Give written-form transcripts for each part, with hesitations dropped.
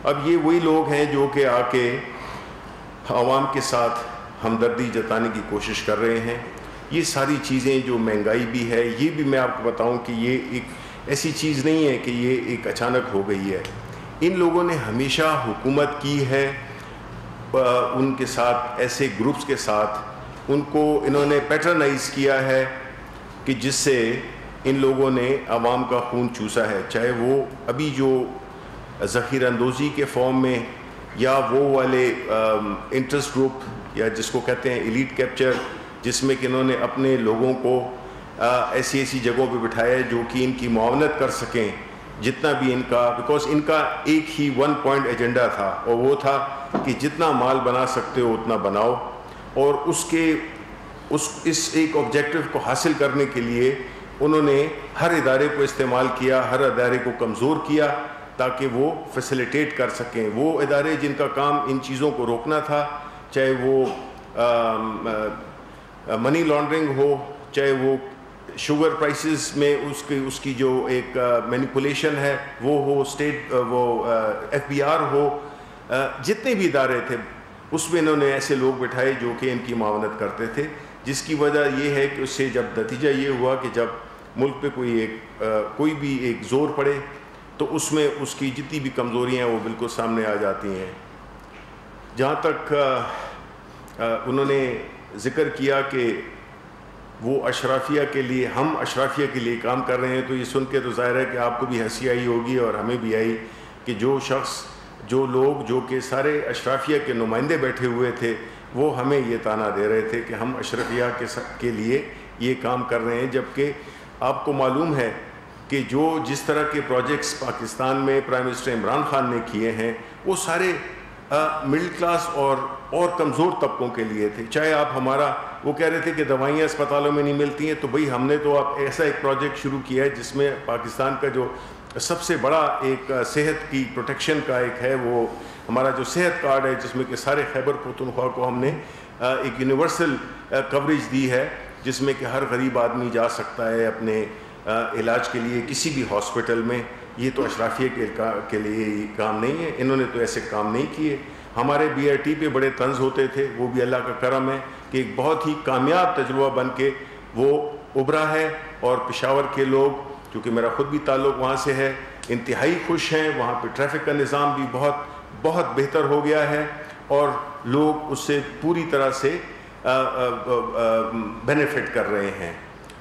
اب یہ وہی لوگ ہیں جو کہ آ کے عوام کے ساتھ ہمدردی جتانے کی کوشش کر رہے ہیں. یہ ساری چیزیں جو مہنگائی بھی ہے, یہ بھی میں آپ کو بتاؤں کہ یہ ایک ایسی چیز نہیں ہے کہ یہ ایک اچانک ہو گئی ہے. ان لوگوں نے ہمیشہ حکومت کی ہے, ان کے ساتھ ایسے گروپس کے ساتھ ان کو انہوں نے پیٹرنائز کیا ہے کہ جس سے ان لوگوں نے عوام کا خون چوسا ہے, چاہے وہ ابھی جو ذخیرہ اندوزی کے فارم میں یا وہ والے انٹرسٹ گروپ یا جس کو کہتے ہیں ایلیٹ کیپچر, جس میں کہ انہوں نے اپنے لوگوں کو ایسی ایسی جگہوں پہ بٹھایا ہے جو کہ ان کی معاونت کر سکیں جتنا بھی ان کا, بیکاز ان کا ایک ہی 1 پوائنٹ ایجنڈا تھا, اور وہ تھا کہ جتنا مال بنا سکتے ہو اتنا بناؤ. اور اس ایک آبجیکٹو کو حاصل کرنے کے لیے انہوں نے ہر ادارے کو استعمال کیا, ہر ادارے کو کمزور کیا تاکہ وہ فیسیلیٹیٹ کر سکیں. وہ ادارے جن کا کام ان چیزوں کو روکنا تھا, چاہے وہ منی لانڈرنگ ہو, چاہے وہ شوگر پرائسز میں اس کی جو ایک مینیپولیشن ہے وہ ہو, اسٹیٹ وہ FBR ہو, جتنے بھی ادارے تھے اس میں انہوں نے ایسے لوگ بٹھائے جو کہ ان کی معاونت کرتے تھے, جس کی وجہ یہ ہے کہ اس سے جب نتیجہ یہ ہوا کہ جب ملک پہ کوئی بھی ایک زور پڑے تو اس میں اس کی جتنی بھی کمزوریاں ہیں وہ بالکل سامنے آ جاتی ہیں. جہاں تک انہوں نے ذکر کیا کہ وہ اشرافیہ کے لیے, ہم اشرافیہ کے لیے کام کر رہے ہیں, تو یہ سن کے تو ظاہر ہے کہ آپ کو بھی ہنسی آئی ہوگی اور ہمیں بھی آئی کہ جو لوگ جو کہ سارے اشرافیہ کے نمائندے بیٹھے ہوئے تھے وہ ہمیں یہ طعنہ دے رہے تھے کہ ہم اشرافیہ کے لیے یہ کام کر رہے ہیں, جبکہ آپ کو معلوم ہے کہ جس طرح کے پروجیکٹس پاکستان میں پرائم منسٹر عمران خان نے کیے ہیں وہ سارے مڈل کلاس اور کمزور طبقوں کے لیے تھے. چاہے آپ وہ کہہ رہے تھے کہ دوائیاں اسپتالوں میں نہیں ملتی ہیں, تو بھئی ہم نے تو آپ ایسا ایک پروجیکٹ شروع کیا ہے جس میں پاکستان کا جو سب سے بڑا ایک صحت کی پروٹیکشن کا ایک ہے, وہ ہمارا جو صحت کارڈ ہے, جس میں کہ سارے خیبر پختونخوا کو ہم نے ایک یونیورسل کوریج دی ہے, جس میں کہ ہر غریب آدمی جا سکتا ہے اپنے علاج کے لیے کسی بھی ہاسپٹل میں. یہ تو اشرافیہ کے لیے کام نہیں ہے, انہوں نے تو ایسے کام نہیں کیے. ہمارے BRT پہ بڑے طنز ہوتے تھے, وہ بھی اللہ کا کرم ہے کہ ایک بہت ہی کامیاب تجربہ بن کے وہ ابھرا ہے, اور پشاور کے لوگ, کیونکہ میرا خود بھی تعلق وہاں سے ہے, انتہائی خوش ہیں. وہاں پہ ٹریفک کا نظام بھی بہت بہت بہتر ہو گیا ہے, اور لوگ اس سے پوری طرح سے بینیفٹ کر رہے ہیں.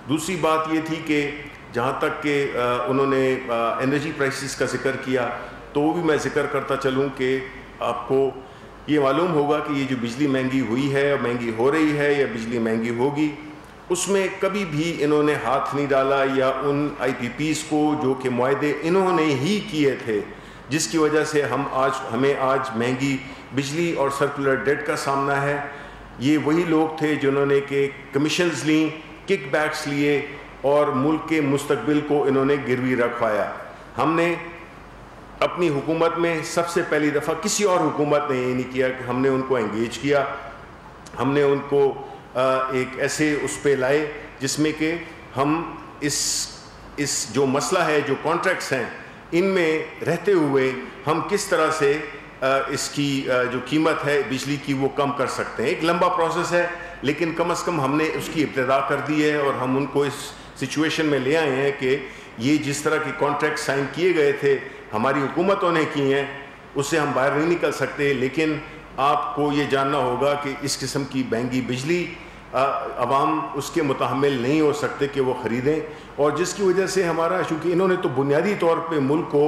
دوسری بات یہ تھی کہ جہاں تک کہ انہوں نے انرجی پرائسز کا ذکر کیا, تو وہ بھی میں ذکر کرتا چلوں کہ آپ کو یہ معلوم ہوگا کہ یہ جو بجلی مہنگی ہوئی ہے, مہنگی ہو رہی ہے یا بجلی مہنگی ہوگی, اس میں کبھی بھی انہوں نے ہاتھ نہیں ڈالا, یا ان IPPs کو جو کہ معاہدے انہوں نے ہی کیے تھے, جس کی وجہ سے ہمیں آج مہنگی بجلی اور سرکولر ڈیٹ کا سامنا ہے. یہ وہی لوگ تھے جنہوں نے کہ کمیشنز لیں, کک بیکس لیے, اور ملک کے مستقبل کو انہوں نے گروی رکھوایا. ہم نے اپنی حکومت میں سب سے پہلی دفعہ, کسی اور حکومت نے یہ نہیں کیا, کہ ہم نے ان کو انگیج کیا, ہم نے ان کو ایک ایسے اس پہ لائے جس میں کہ ہم اس جو مسئلہ ہے, جو کانٹریکٹس ہیں, ان میں رہتے ہوئے ہم کس طرح سے اس کی جو قیمت ہے بجلی کی وہ کم کر سکتے ہیں. ایک لمبا پروسیس ہے, لیکن کم از کم ہم نے اس کی ابتدا کر دی ہے, اور ہم ان کو اس سچویشن میں لے آئے ہیں کہ یہ جس طرح کے کانٹریکٹ سائن کیے گئے تھے, ہماری حکومتوں نے کی ہیں, اس سے ہم باہر نہیں نکل سکتے. لیکن آپ کو یہ جاننا ہوگا کہ اس قسم کی مہنگی بجلی عوام اس کے متحمل نہیں ہو سکتے کہ وہ خریدیں, اور جس کی وجہ سے ہمارا, چونکہ انہوں نے تو بنیادی طور پہ ملک کو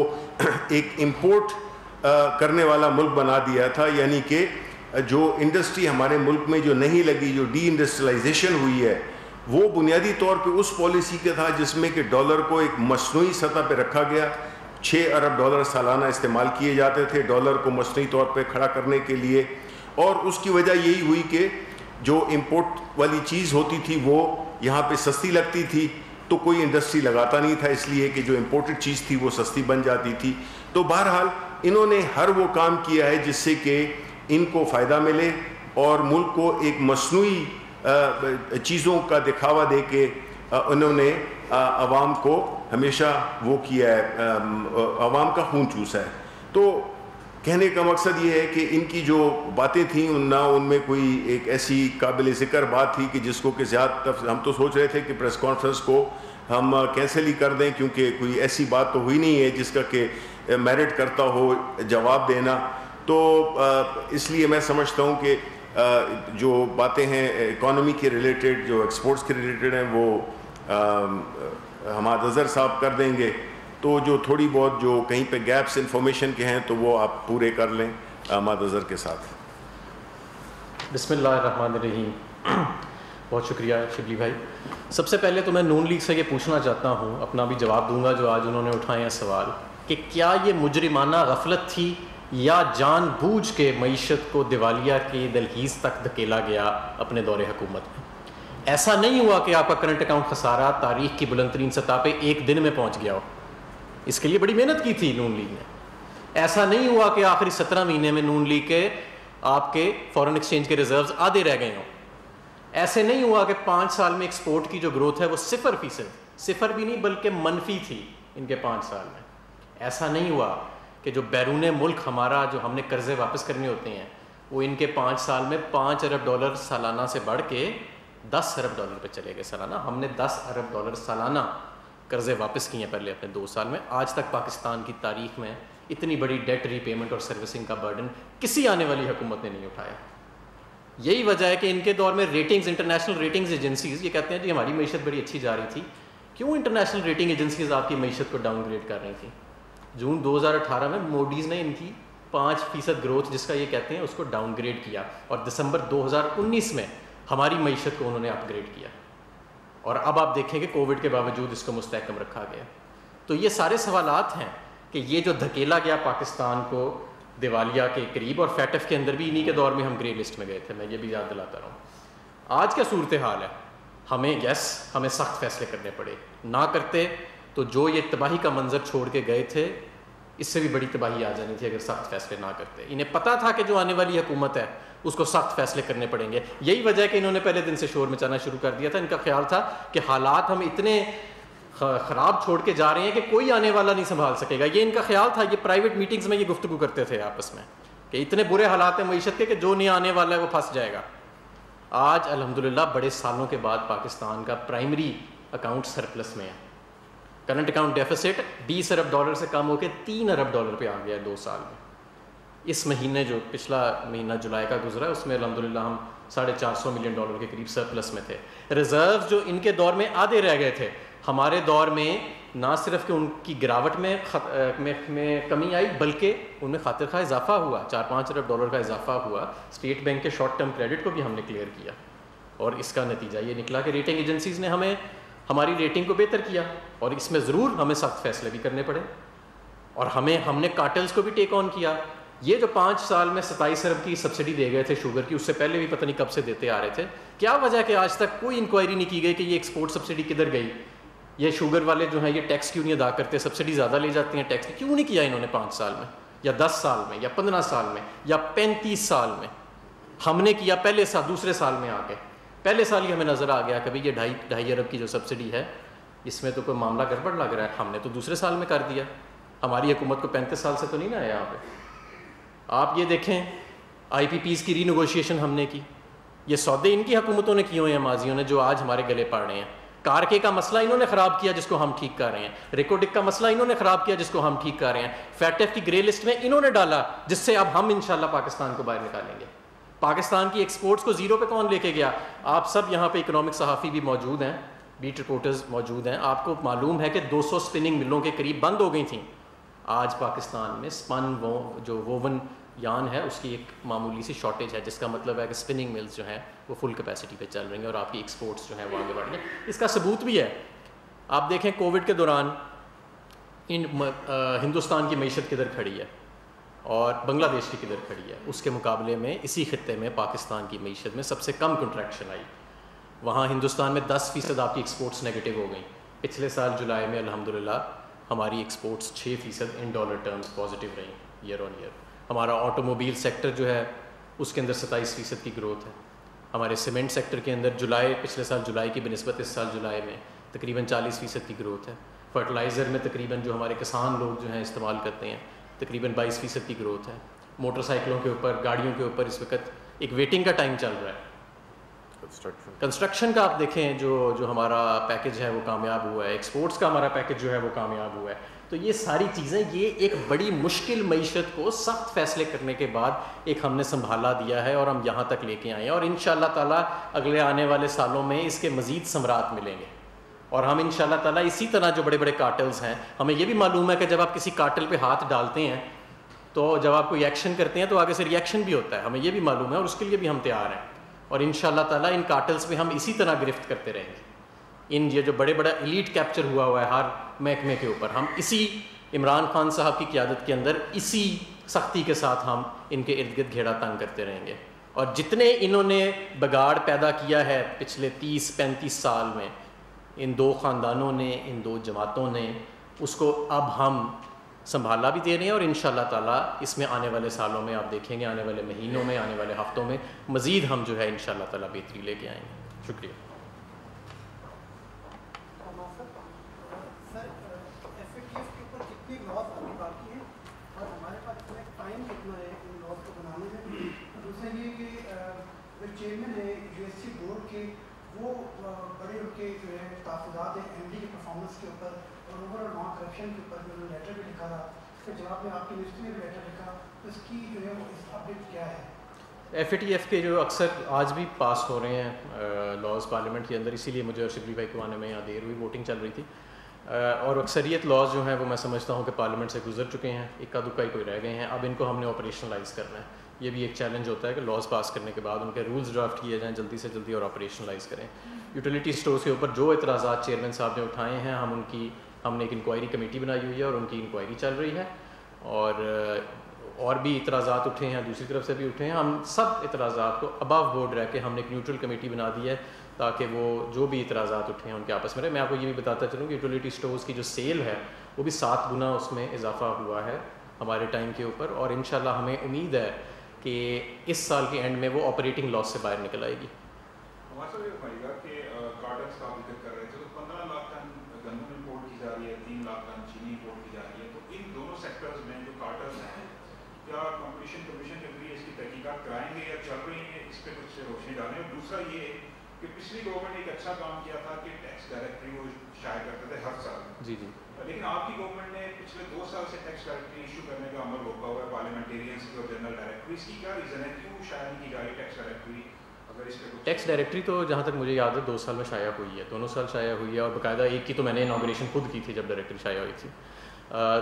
ایک امپورٹ کرنے والا ملک بنا دیا تھا, یعنی کہ جو انڈسٹری ہمارے ملک میں جو نہیں لگی, جو ڈی انڈسٹریلائزیشن ہوئی ہے, وہ بنیادی طور پہ اس پالیسی کے تھا جس میں کہ ڈالر کو ایک مصنوعی سطح پہ رکھا گیا. 6 ارب ڈالر سالانہ استعمال کیے جاتے تھے ڈالر کو مصنوعی طور پہ کھڑا کرنے کے لیے, اور اس کی وجہ یہی ہوئی کہ جو امپورٹ والی چیز ہوتی تھی وہ یہاں پہ سستی لگتی تھی, تو کوئی انڈسٹری لگاتا نہیں تھا, اس لیے کہ جو امپورٹڈ چیز تھی وہ سستی بن جاتی تھی. تو بہرحال انہوں نے ہر وہ کام کیا ہے جس سے کہ ان کو فائدہ ملے, اور ملک کو ایک مصنوعی چیزوں کا دکھاوا دے کے انہوں نے عوام کو ہمیشہ وہ کیا ہے, عوام کا خون چوسا ہے. تو کہنے کا مقصد یہ ہے کہ ان کی جو باتیں تھیں نہ ان میں کوئی ایک ایسی قابل ذکر بات تھی کہ جس کو کہ زیادہ ہم تو سوچ رہے تھے کہ پریس کانفرنس کو ہم کینسل ہی کر دیں، کیونکہ کوئی ایسی بات تو ہوئی نہیں ہے جس کا کہ میرٹ کرتا ہو جواب دینا. تو اس لیے میں سمجھتا ہوں کہ جو باتیں ہیں اکانومی کے ریلیٹڈ، جو ایکسپورٹس کے ریلیٹڈ ہیں، وہ ہمارا اظہر صاحب کر دیں گے. تو جو تھوڑی بہت جو کہیں پہ گیپس انفارمیشن کے ہیں تو وہ آپ پورے کر لیں احمد اظہر کے ساتھ. بسم اللہ الرحمن الرحیم. بہت شکریہ شبلی بھائی. سب سے پہلے تو میں نون لیگ سے یہ پوچھنا چاہتا ہوں، اپنا بھی جواب دوں گا جو آج انہوں نے اٹھائے ہیں سوال، کہ کیا یہ مجرمانہ غفلت تھی یا جان بوجھ کے معیشت کو دیوالیہ کی دہلیز تک دھکیلا گیا اپنے دور حکومت میں؟ ایسا نہیں ہوا کہ آپ کا کرنٹ اکاؤنٹ خسارہ تاریخ کی بلند ترین سطح پہ ایک دن میں پہنچ گیا ہو. اس کے لیے بڑی محنت کی تھی نون لیگ نے. ایسا نہیں ہوا کہ آخری 17 مہینے میں نون لیگ کے آپ کے فورن ایکسچینج کے ریزروز آدھے رہ گئے ہوں. ایسے نہیں ہوا کہ 5 سال میں ایکسپورٹ کی جو گروتھ ہے وہ 0%، صفر بھی نہیں بلکہ منفی تھی ان کے 5 سال میں. ایسا نہیں ہوا کہ جو بیرون ملک ہمارا جو ہم نے قرضے واپس کرنے ہوتے ہیں وہ ان کے 5 سال میں $5 ارب سالانہ سے بڑھ کے $10 ارب پہ چلے گئے سالانہ. ہم نے $10 ارب سالانہ قرضے واپس کیے ہیں پہلے اپنے 2 سال میں. آج تک پاکستان کی تاریخ میں اتنی بڑی ڈیٹ ری پیمنٹ اور سروسنگ کا برڈن کسی آنے والی حکومت نے نہیں اٹھایا. یہی وجہ ہے کہ ان کے دور میں ریٹنگز، انٹرنیشنل ریٹنگز ایجنسیز یہ کہتے ہیں جی ہماری معیشت بڑی اچھی جا رہی تھی. کیوں انٹرنیشنل ریٹنگ ایجنسیز آپ کی معیشت کو ڈاؤن گریڈ کر رہی تھیں؟ جون 2018 میں موڈیز نے ان کی 5% گروتھ جس کا یہ کہتے ہیں اس کو ڈاؤن گریڈ کیا، اور دسمبر 2019 میں ہماری معیشت کو انہوں نے اپ گریڈ کیا. اور اب آپ دیکھیں کہ کووڈ کے باوجود اس کو مستحکم رکھا گیا. تو یہ سارے سوالات ہیں کہ یہ جو دھکیلا گیا پاکستان کو دیوالیہ کے قریب، اور فیٹف کے اندر بھی انہی کے دور میں ہم گرے لسٹ میں گئے تھے، میں یہ بھی یاد دلاتا رہا ہوں. آج کیا صورتحال ہے؟ ہمیں سخت فیصلے کرنے پڑے. نہ کرتے تو جو یہ تباہی کا منظر چھوڑ کے گئے تھے اس سے بھی بڑی تباہی آ جانی تھی اگر سخت فیصلے نہ کرتے. انہیں پتہ تھا کہ جو آنے والی حکومت ہے اس کو سخت فیصلے کرنے پڑیں گے. یہی وجہ ہے کہ انہوں نے پہلے دن سے شور مچانا شروع کر دیا تھا. ان کا خیال تھا کہ حالات ہم اتنے خراب چھوڑ کے جا رہے ہیں کہ کوئی آنے والا نہیں سنبھال سکے گا. یہ ان کا خیال تھا. یہ پرائیویٹ میٹنگز میں یہ گفتگو کرتے تھے آپس میں کہ اتنے برے حالات ہیں معیشت کے کہ جو نہیں آنے والا ہے وہ پھنس جائے گا. آج الحمدللہ بڑے سالوں کے بعد پاکستان کا پرائمری اکاؤنٹ سرپلس میں ہے. کرنٹ اکاؤنٹ ڈیفیسٹ $20 ارب سے کم ہو کے $3 ارب پہ آ گیا ہے 2 سال میں. اس مہینے جو پچھلا مہینہ جولائی کا گزرا ہے اس میں الحمدللہ ہم $450 ملین کے قریب سرپلس میں تھے. ریزرو جو ان کے دور میں آدھے رہ گئے تھے، ہمارے دور میں نہ صرف کہ ان کی گراوٹ میں کمی آئی بلکہ ان میں خاطر خواہ اضافہ ہوا. $4-5 ارب کا اضافہ ہوا. اسٹیٹ بینک کے شارٹ ٹرم کریڈٹ کو بھی ہم نے کلیئر کیا، اور اس کا نتیجہ یہ نکلا کہ ریٹنگ ایجنسیز نے ہماری ریٹنگ کو بہتر کیا. اور اس میں ضرور ہمیں سخت فیصلے بھی کرنے پڑے، اور ہم نے کارٹلز کو بھی ٹیک آن کیا. یہ جو 5 سال میں 27 ارب کی سبسڈی دے گئے تھے شوگر کی، اس سے پہلے بھی پتہ نہیں کب سے دیتے آ رہے تھے. کیا وجہ کہ آج تک کوئی انکوائری نہیں کی گئی کہ یہ ایکسپورٹ سبسڈی کدھر گئی؟ یہ شوگر والے جو ہیں یہ ٹیکس کیوں نہیں ادا کرتے؟ سبسڈی زیادہ لے جاتے ہیں، ٹیکس کیوں نہیں کیا انہوں نے 5 سال میں یا 10 سال میں یا 15 سال میں یا 35 سال میں؟ ہم نے کیا پہلے سال، دوسرے سال میں آ کے پہلے سال ہی ہمیں نظر آ گیا کہ بھئی یہ 2.5 ارب کی جو سبسڈی ہے اس میں تو کوئی معاملہ گڑبڑ لگ رہا ہے. ہم نے تو دوسرے سال میں کر دیا. ہماری حکومت کو 35 سال سے تو نہیں نا آیا یہاں پہ. آپ یہ دیکھیں آئی پی پیز کی ری نیگوشیشن ہم نے کی. یہ سودے ان کی حکومتوں نے کیے ہوئے ہیں ماضیوں نے جو آج ہمارے گلے پڑ رہے ہیں. کارکے کا مسئلہ انہوں نے خراب کیا جس کو ہم ٹھیک کر رہے ہیں. ریکوڈک کا مسئلہ انہوں نے خراب کیا جس کو ہم ٹھیک کر رہے ہیں. فیٹف کی گرے لسٹ میں انہوں نے ڈالا جس سے اب ہم انشاءاللہ پاکستان کو باہر نکالیں گے. پاکستان کی ایکسپورٹس کو زیرو پہ کون لے کے گیا؟ آپ سب یہاں پہ اکنامک صحافی بھی موجود ہیں، بیٹ رپورٹرز موجود ہیں. آپ کو معلوم ہے کہ 200 سپننگ ملوں کے قریب بند ہو گئی تھیں. آج پاکستان میں سپن جو ووون یان ہے اس کی ایک معمولی سی شارٹیج ہے، جس کا مطلب ہے کہ سپننگ ملز جو ہیں وہ فل کیپیسٹی پہ چل رہی ہیں اور آپ کی ایکسپورٹس جو ہیں وہ آگے بڑھ رہی ہیں. اس کا ثبوت بھی ہے. آپ دیکھیں کووڈ کے دوران ہندوستان کی معیشت کدھر کھڑی ہے اور بنگلہ دیش کی کدھر کھڑی ہے. اس کے مقابلے میں اسی خطے میں پاکستان کی معیشت میں سب سے کم کنٹریکشن آئی. وہاں ہندوستان میں 10% آپ کی ایکسپورٹس نیگیٹو ہو گئیں. پچھلے سال جولائی میں الحمدللہ ہماری exports 6% in dollar terms positive رہیں ایئر آن ایئر. ہمارا آٹو موبائل سیکٹر جو ہے اس کے اندر 27% کی گروتھ ہے. ہمارے سیمنٹ سیکٹر کے اندر پچھلے سال جولائی کی بنسبت اس سال جولائی میں تقریباً 40% کی گروتھ ہے. فرٹیلائزر میں تقریباً جو ہمارے کسان لوگ جو ہیں استعمال کرتے ہیں تقریباً 22% کی گروتھ ہے. موٹر سائیکلوں کے اوپر, گاڑیوں کے اوپر اس وقت ایک ویٹنگ کا ٹائم چل رہا ہے. کنسٹرکشن کا آپ دیکھیں جو ہمارا پیکج ہے وہ کامیاب ہوا ہے, ایکسپورٹس کا ہمارا پیکج جو ہے وہ کامیاب ہوا ہے. تو یہ ساری چیزیں, یہ ایک بڑی مشکل معیشت کو سخت فیصلے کرنے کے بعد ایک ہم نے سنبھالا دیا ہے اور ہم یہاں تک لے کے آئے ہیں, اور انشاءاللہ تعالیٰ اگلے آنے والے سالوں میں اس کے مزید ثمرات ملیں گے. اور ہم انشاءاللہ تعالیٰ اسی طرح جو بڑے بڑے کارٹلز ہیں, ہمیں یہ بھی معلوم ہے کہ جب آپ کسی کارٹل پہ ہاتھ ڈالتے ہیں تو جب آپ کوئی ایکشن کرتے ہیں تو آگے سے ری ایکشن بھی ہوتا ہے, ہمیں یہ بھی معلوم ہے, اور اس کے لیے بھی ہم تیار ہیں. اور انشاءاللہ تعالیٰ ان کارٹلز پہ ہم اسی طرح گرفت کرتے رہیں گے. ان یہ جو بڑے بڑا ایلیٹ کیپچر ہوا ہے ہر محکمے کے اوپر, ہم اسی عمران خان صاحب کی قیادت کے اندر اسی سختی کے ساتھ ہم ان کے ارد گرد گھیرا تنگ کرتے رہیں گے. اور جتنے انہوں نے بگاڑ پیدا کیا ہے پچھلے 30-35 سال میں, ان دو خاندانوں نے, ان دو جماعتوں نے, اس کو اب ہم سنبھالا بھی دے رہے ہیں. اور انشاءاللہ تعالیٰ اس میں آنے والے سالوں میں آپ دیکھیں گے, آنے والے مہینوں میں, آنے والے ہفتوں میں مزید ہم جو ہے انشاءاللہ تعالیٰ بہتری لے کے آئیں گے. شکریہ. چیئرمین ہے یو ایس سی بورڈ کے, وہ بڑے ان کے جو ہے تحفظات ہیں ایم ڈی کی پرفارمنس کے اوپر اور اوور آل نان کرپشن کے اوپر, جو انہوں نے لیٹر بھی لکھا تھا, اس کے جواب میں آپ کی یونیورسٹی نے بھی لیٹر لکھا, تو اس کی جو ہے وہ اپڈیٹ کیا ہے؟ ایف اے ٹی ایف کے جو اکثر آج بھی پاس ہو رہے ہیں لاز پارلیمنٹ کے اندر, اسی لیے مجھے اور شبلی بھائی کو آنے میں یہاں دیر ہوئی, ووٹنگ چل رہی تھی, اور اکثریت لاز جو ہیں وہ میں سمجھتا ہوں کہ پارلیمنٹ سے گزر چکے ہیں, اکا دکا ہی کوئی رہ گئے ہیں. اب ان کو ہم نے آپریشنلائز کرنا ہے. یہ بھی ایک چیلنج ہوتا ہے کہ لاز پاس کرنے کے بعد ان کے رولز ڈرافٹ کیے جائیں جلدی سے جلدی اور آپریشنلائز کریں. یوٹیلیٹی اسٹورز کے اوپر جو اعتراضات چیئرمین صاحب نے اٹھائے ہیں, ہم نے ایک انکوائری کمیٹی بنائی ہوئی ہے اور ان کی انکوائری چل رہی ہے. اور بھی اعتراضات اٹھے ہیں, دوسری طرف سے بھی اٹھے ہیں. ہم سب اعتراضات کو ابو بورڈ رہ کے ہم نے ایک نیوٹرل کمیٹی بنا دی ہے تاکہ وہ جو بھی اعتراضات اٹھے ہیں ان کے آپس میں رہے. میں آپ کو یہ بھی بتاتا چلوں کہ یوٹیلیٹی اسٹورز کی جو سیل ہے وہ بھی 7 گنا اس میں اضافہ ہوا ہے ہمارے ٹائم کے اوپر, اور انشاءاللہ ہمیں امید ہے کہ اس سال کے اینڈ میں وہ آپریٹنگ لاس سے باہر نکل آئے گی. ہمارا سب یہ بتائیے گا کہ کارٹلز کا ذکر کر رہے تھے, تو 15 لاکھ ٹن گندم امپورٹ کی جا رہی ہے, 3 لاکھ ٹن چینی امپورٹ کی جا رہی ہے. تو ان دونوں سیکٹرز میں جو کارٹلز ہیں, کیا کمپٹیشن کمیشن کے ذریعے اس کی تحقیقات کرائیں گے یا چل رہی ہیں, اس پہ کچھ روشنی ڈالیں. اور دوسرا یہ کہ پچھلی گورنمنٹ نے ایک اچھا کام کیا تھا کہ ٹیکس ڈائریکٹری وہ شائع کرتے تھے ہر سال. جی جی. لیکن آپ کی گورنمنٹ نے پچھلے 2 سال سے ٹیکس ڈائریکٹری ایشو کرنے کا عمل روکا ہوا ہے پارلیمنٹیرینس کی اور جنرل ڈائریکٹری. اس کی کیا ریزن ہے, کیوں شائع نہیں کی جا رہی ٹیکس ڈائریکٹری؟ ٹیکس ڈائریکٹری تو جہاں تک مجھے یاد ہے 2 سال میں شائع ہوئی ہے, دونوں سال شائع ہوئی ہے, اور باقاعدہ ایک کی تو میں نے انوگریشن خود کی تھی جب ڈائریکٹری شائع ہوئی تھی.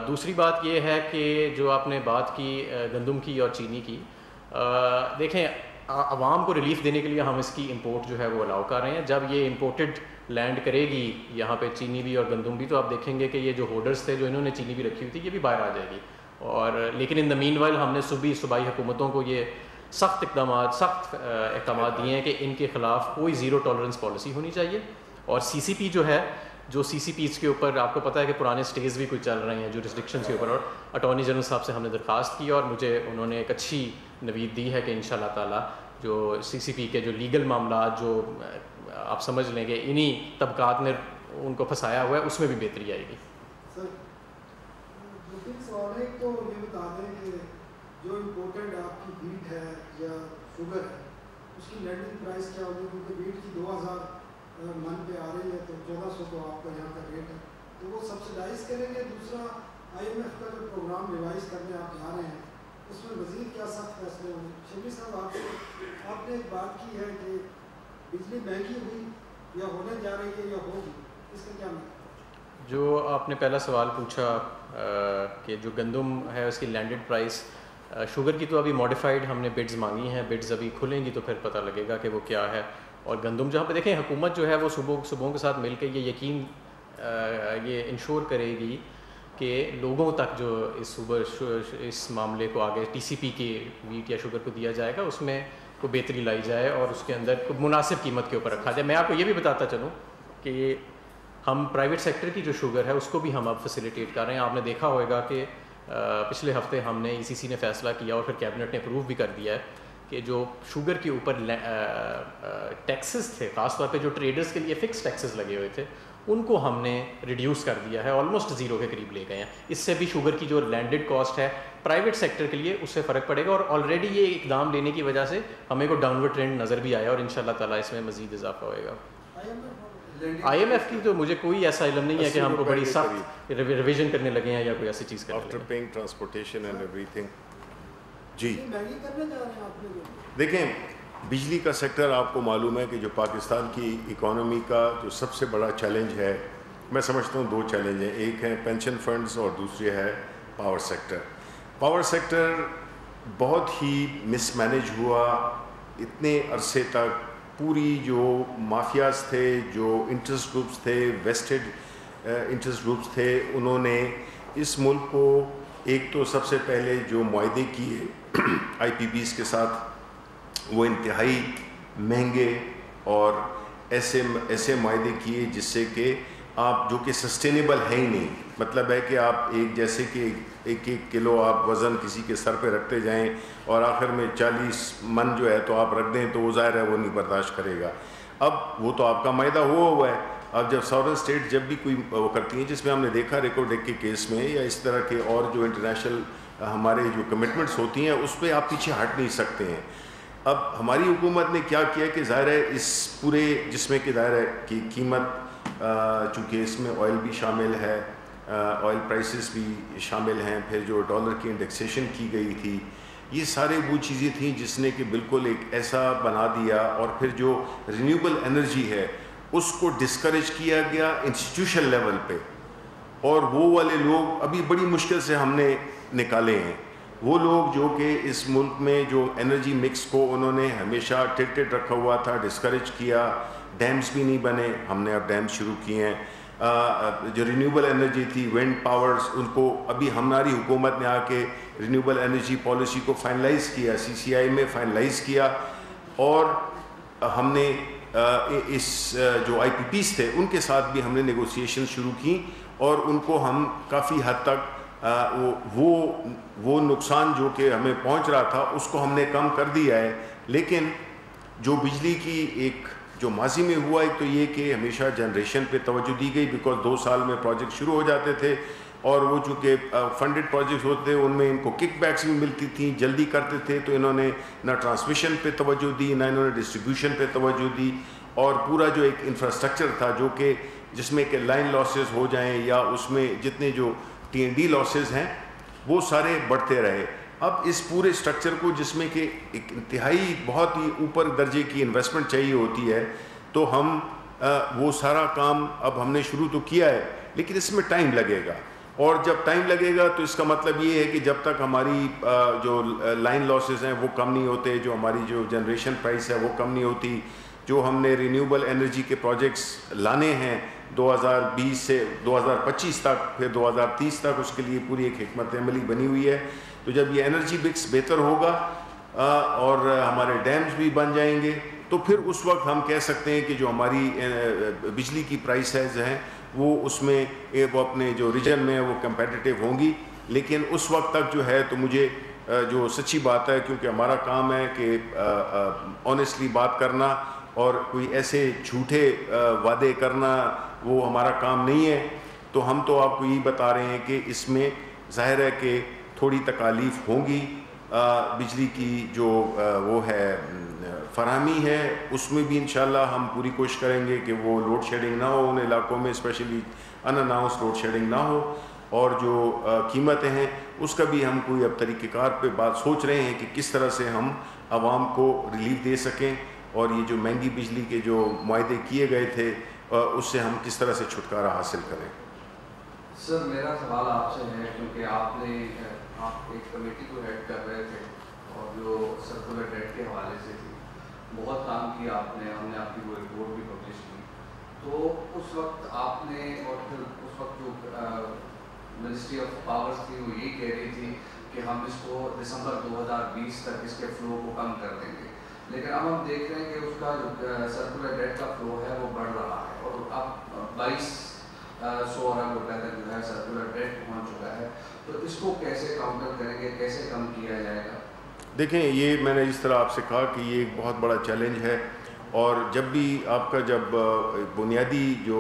دوسری بات یہ ہے کہ جو آپ نے بات کی گندم کی اور چینی کی, دیکھیں عوام کو ریلیف دینے کے لیے ہم اس کی امپورٹ جو ہے وہ الاؤ کر رہے ہیں. جب یہ امپورٹڈ لینڈ کرے گی یہاں پہ چینی بھی اور گندم بھی, تو آپ دیکھیں گے کہ یہ جو ہولڈرز تھے جو انہوں نے چینی بھی رکھی ہوئی تھی یہ بھی باہر آ جائے گی. اور لیکن ان دا مین وائل ہم نے صوبائی حکومتوں کو یہ سخت اقدامات دیے ہیں کہ ان کے خلاف کوئی زیرو ٹالرنس پالیسی ہونی چاہیے. اور سی سی پی جو ہے, جو سی سی پیز کے اوپر آپ کو پتہ ہے کہ پرانے سٹیز بھی کوئی چل رہے ہیں جورسڈکشنز کے اوپر, اور اٹارنی جنرل صاحب سے ہم نے درخواست کی اور مجھے انہوں نے ایک اچھی نوید دی ہے کہ انشاءاللہ تعالیٰ جو سی سی پی کے جو لیگل معاملات جو آپ سمجھ لیں کہ انہی طبقات نے ان کو پھنسایا ہوا ہے, اس میں بھی بہتری آئے گی. سر دوسری سوال ہے, تو یہ بتا دیں کہ جو امپورٹنٹ آپ کی بیٹ ہے یا شوگر ہے اس کی لینڈنگ پرائس کیا ہوگی, کیونکہ بیٹ کی 2000 من پہ آ رہی ہے تو 1400 تو آپ کا یہاں کا ریٹ ہے, تو وہ سبسڈائز کریں گے. دوسرا آئی ایم ایف کا جو پروگرام ریوائز کرنے آپ جا رہے ہیں اس میں مزید کیا سخت فیصلے ہوں گے؟ شبلی صاحب آپ نے ایک بات کی ہے کہ بجلی مہنگی ہوئی یا ہونے جا رہی ہے یا ہوگی, اس کا کیا مطلب؟ جو آپ نے پہلا سوال پوچھا کہ جو گندم ہے اس کی لینڈڈ پرائس, شوگر کی تو ابھی ماڈیفائڈ ہم نے بڈز مانگی ہیں, بڈز ابھی کھلیں گی تو پھر پتہ لگے گا کہ وہ کیا ہے. اور گندم جہاں پہ دیکھیں حکومت جو ہے وہ صوبوں کے ساتھ مل کے یہ انشور کرے گی کہ لوگوں تک جو اس معاملے کو آگے ٹی سی پی کے ویٹ یا شوگر کو دیا جائے گا اس میں کو بہتری لائی جائے اور اس کے اندر مناسب قیمت کے اوپر رکھا جائے. میں آپ کو یہ بھی بتاتا چلوں کہ ہم پرائیویٹ سیکٹر کی جو شوگر ہے اس کو بھی ہم اب فیسیلیٹیٹ کر رہے ہیں. آپ نے دیکھا ہوگا کہ پچھلے ہفتے ہم نے ای سی سی نے فیصلہ کیا اور پھر کیبنٹ نے اپروو بھی کر دیا ہے کہ جو شوگر کے اوپر ٹیکسز تھے, خاص طور پہ جو ٹریڈرز کے لیے فکس ٹیکسز لگے ہوئے تھے, ان کو ہم نے ریڈیوس کر دیا ہے, آلموسٹ زیرو کے قریب لے گئے ہیں. اس سے بھی شوگر کی جو لینڈڈ کاسٹ ہے پرائیویٹ سیکٹر کے لیے اس سے فرق پڑے گا, اور آلریڈی یہ اقدام لینے کی وجہ سے ہمیں کو ڈاؤن ورڈ ٹرینڈ نظر بھی آیا, اور ان شاء اللہ تعالیٰ اس میں مزید اضافہ ہوئے گا. آئی ایم ایف کی تو مجھے کوئی ایسا علم نہیں ہے کہ ہم کو بڑی سخت ریویژن کرنے لگے ہیں یا کوئی ایسی چیز کرنے لگے ہیں. After paying transportation and everything. جی دیکھیں, بجلی کا سیکٹر آپ کو معلوم ہے کہ جو پاکستان کی اکانومی کا جو سب سے بڑا چیلنج ہے, میں سمجھتا ہوں 2 چیلنج ہیں, ایک ہے پینشن فنڈز اور دوسری ہے پاور سیکٹر. پاور سیکٹر بہت ہی مس مینیج ہوا اتنے عرصے تک. پوری جو مافیاز تھے, جو انٹرسٹ گروپس تھے, ویسٹڈ انٹرسٹ گروپس تھے, انہوں نے اس ملک کو ایک تو سب سے پہلے جو معاہدے کیے آئی پی پیز کے ساتھ وہ انتہائی مہنگے اور ایسے معاہدے کیے جس سے کہ آپ جو کہ سسٹینیبل ہے ہی نہیں. مطلب ہے کہ آپ ایک جیسے کہ 1-1 کلو آپ وزن کسی کے سر پہ رکھتے جائیں اور آخر میں 40 من جو ہے تو آپ رکھ دیں تو وہ ظاہر ہے وہ نہیں برداشت کرے گا. اب وہ تو آپ کا معاہدہ ہوا ہے. اب جب ساورن اسٹیٹ جب بھی کوئی وہ کرتی ہیں, جس میں ہم نے دیکھا ریکارڈ ایک کے کیس میں یا اس طرح کے اور جو انٹرنیشنل ہمارے جو کمٹمنٹس ہوتی ہیں اس پہ آپ پیچھے ہٹ نہیں سکتے ہیں. اب ہماری حکومت نے کیا کیا کہ ظاہر ہے اس پورے جس میں کہ ظاہر ہے کہ قیمت چونکہ اس میں آئل بھی شامل ہے, آئل پرائسز بھی شامل ہیں, پھر جو ڈالر کی انڈیکسیشن کی گئی تھی, یہ سارے وہ چیزیں تھیں جس نے کہ بالکل ایک ایسا بنا دیا. اور پھر جو رینیوبل انرجی ہے اس کو ڈسکریج کیا گیا انسٹیٹیوشن لیول پہ, اور وہ والے لوگ ابھی بڑی مشکل سے ہم نے نکالے ہیں. وہ لوگ جو کہ اس ملک میں جو انرجی مکس کو انہوں نے ہمیشہ ٹلٹڈ رکھا ہوا تھا, ڈسکریج کیا. ڈیمز بھی نہیں بنے, ہم نے اب ڈیمز شروع کیے ہیں. جو رینیوبل انرجی تھی, ونڈ پاورز, ان کو ابھی ہماری حکومت نے آ کے رینیوبل انرجی پالیسی کو فائنلائز کیا, CCI میں فائنلائز کیا. اور ہم نے اس جو آئی پی پیز تھے ان کے ساتھ بھی ہم نے نیگوسیشن شروع کی, اور ان کو ہم کافی حد تک وہ نقصان جو کہ ہمیں پہنچ رہا تھا اس کو ہم نے کم کر دیا ہے. لیکن جو بجلی کی ایک جو ماضی میں ہوا, ایک تو یہ کہ ہمیشہ جنریشن پہ توجہ دی گئی بیکاز 2 سال میں پروجیکٹ شروع ہو جاتے تھے, اور وہ چونکہ فنڈڈ پروجیکٹس ہوتے ان میں ان کو کک بیکس بھی ملتی تھیں, جلدی کرتے تھے, تو انہوں نے نہ ٹرانسمیشن پہ توجہ دی نہ انہوں نے ڈسٹریبیوشن پہ توجہ دی. اور پورا جو ایک انفراسٹرکچر تھا جو کہ جس میں کہ لائن لاسز ہو جائیں یا اس میں جتنے جو TND لاسز ہیں وہ سارے بڑھتے رہے. اب اس پورے سٹرکچر کو جس میں کہ ایک انتہائی بہت ہی اوپر درجے کی انویسٹمنٹ چاہیے ہوتی ہے, تو ہم وہ سارا کام اب ہم نے شروع تو کیا ہے, لیکن اس میں ٹائم لگے گا. اور جب ٹائم لگے گا تو اس کا مطلب یہ ہے کہ جب تک ہماری جو لائن لاسز ہیں وہ کم نہیں ہوتے, جو ہماری جو جنریشن پرائس ہے وہ کم نہیں ہوتی, جو ہم نے رینیوبل انرجی کے پروجیکٹس لانے ہیں 2020 سے 2025 تک, پھر 2030 تک, اس کے لیے پوری ایک حکمت عملی بنی ہوئی ہے. تو جب یہ انرجی مکس بہتر ہوگا اور ہمارے ڈیمز بھی بن جائیں گے, تو پھر اس وقت ہم کہہ سکتے ہیں کہ جو ہماری بجلی کی پرائسز ہیں وہ اس میں وہ اپنے جو ریجن میں وہ کمپیٹیٹیو ہوں گی. لیکن اس وقت تک جو ہے تو مجھے جو سچی بات ہے, کیونکہ ہمارا کام ہے کہ آنیسٹلی بات کرنا اور کوئی ایسے جھوٹے وعدے کرنا وہ ہمارا کام نہیں ہے. تو ہم تو آپ کو یہی بتا رہے ہیں کہ اس میں ظاہر ہے کہ تھوڑی تکالیف ہوں گی. بجلی کی جو وہ ہے فراہمی ہے اس میں بھی انشاءاللہ ہم پوری کوشش کریں گے کہ وہ لوڈ شیڈنگ نہ ہو ان علاقوں میں, specially unannounced load shedding نہ ہو. اور جو قیمتیں ہیں اس کا بھی ہم کوئی اب طریقہ کار پہ بات سوچ رہے ہیں کہ کس طرح سے ہم عوام کو ریلیف دے سکیں, اور یہ جو مہنگی بجلی کے جو معاہدے کیے گئے تھے اس سے ہم کس طرح سے چھٹکارا حاصل کریں. سر میرا سوال آپ سے ہے, کیونکہ آپ ایک کمیٹی کو ہیڈ کر رہے تھے اور جو سرکولر ڈیٹ کے حوالے سے تھی, بہت کام کیا آپ نے, ہم نے آپ کی وہ رپورٹ بھی پبلش کی. تو اس وقت آپ نے, اور پھر اس وقت جو منسٹری آف پاورز تھی وہ یہ کہہ رہی تھی کہ ہم اس کو دسمبر 2020 تک اس کے فلو کو کم کر دیں گے. لیکن اب ہم دیکھ رہے ہیں کہ اس کا جو سرکولر ڈیٹ کا فلو ہے وہ بڑھ رہا ہے, اور اب 2200 ارب روپے تک جو ہے سرکولر ڈیٹ پہنچ چکا ہے. تو اس کو کیسے کاؤنٹر کریں گے, کیسے کم کیا جائے گا؟ دیکھیں, یہ میں نے اس طرح آپ سے کہا کہ یہ ایک بہت بڑا چیلنج ہے, اور جب بھی آپ کا جب بنیادی جو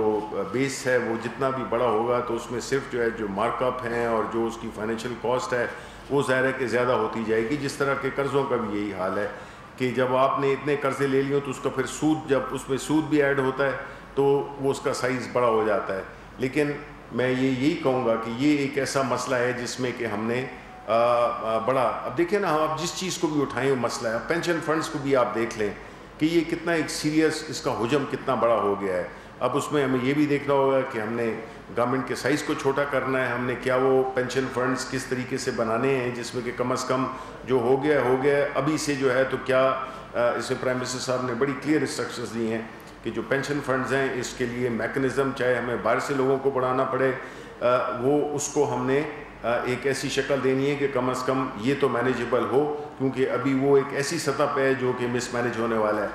بیس ہے وہ جتنا بھی بڑا ہوگا تو اس میں صرف جو ہے جو مارک اپ ہیں اور جو اس کی فائنینشیل کاسٹ ہے وہ ظاہر ہے کہ زیادہ ہوتی جائے گی. جس طرح کے قرضوں کا بھی یہی حال ہے کہ جب آپ نے اتنے قرضے لے لیے تو اس کا پھر سود, جب اس میں سود بھی ایڈ ہوتا ہے تو وہ اس کا سائز بڑا ہو جاتا ہے. لیکن میں یہی کہوں گا کہ یہ ایک ایسا مسئلہ ہے جس میں کہ ہم نے بڑا, اب دیکھیں نا, آپ جس چیز کو بھی اٹھائیں وہ مسئلہ ہے. پینشن فنڈز کو بھی آپ دیکھ لیں کہ یہ کتنا ایک سیریس, اس کا حجم کتنا بڑا ہو گیا ہے. اب اس میں ہمیں یہ بھی دیکھنا ہوگا کہ ہم نے گورنمنٹ کے سائز کو چھوٹا کرنا ہے, ہم نے کیا وہ پینشن فنڈز کس طریقے سے بنانے ہیں جس میں کہ کم از کم جو ہو گیا ابھی سے جو ہے تو کیا اس میں پرائم منسٹر صاحب نے بڑی کلیئر انسٹرکشنز دی ہیں کہ جو پینشن فنڈز ہیں اس کے لیے میکنزم, چاہے ہمیں باہر سے لوگوں کو بڑھانا پڑے, وہ اس کو ہم نے ایک ایسی شکل دینی ہے کہ کم از کم یہ تو مینیجیبل ہو, کیونکہ ابھی وہ ایک ایسی سطح پہ ہے جو کہ مس مینیج ہونے والا ہے.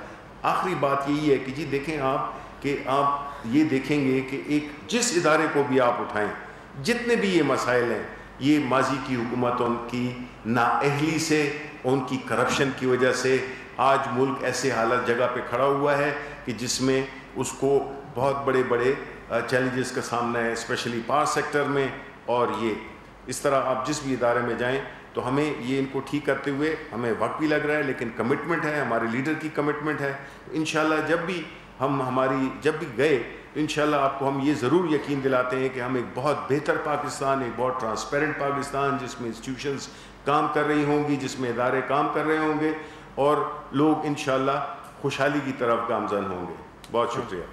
آخری بات یہی ہے کہ جی دیکھیں آپ کہ آپ یہ دیکھیں گے کہ ایک جس ادارے کو بھی آپ اٹھائیں, جتنے بھی یہ مسائل ہیں, یہ ماضی کی حکومتوں کی نااہلی سے, ان کی کرپشن کی وجہ سے آج ملک ایسے حالت جگہ پہ کھڑا ہوا ہے کہ جس میں اس کو بہت بڑے بڑے چیلنجز کا سامنا ہے, اسپیشلی پاور سیکٹر میں. اور یہ اس طرح آپ جس بھی ادارے میں جائیں تو ہمیں یہ ان کو ٹھیک کرتے ہوئے ہمیں وقت بھی لگ رہا ہے, لیکن کمٹمنٹ ہے, ہمارے لیڈر کی کمٹمنٹ ہے. انشاءاللہ جب بھی جب بھی گئے تو انشاءاللہ آپ کو ہم یہ ضرور یقین دلاتے ہیں کہ ہم ایک بہت بہتر پاکستان, ایک بہت ٹرانسپیرنٹ پاکستان, جس میں انسٹیٹیوشنز کام کر رہی ہوں گی, جس میں ادارے کام کر رہے ہوں گے اور لوگ انشاءاللہ خوشحالی کی طرف گامزن ہوں گے. بہت شکریہ.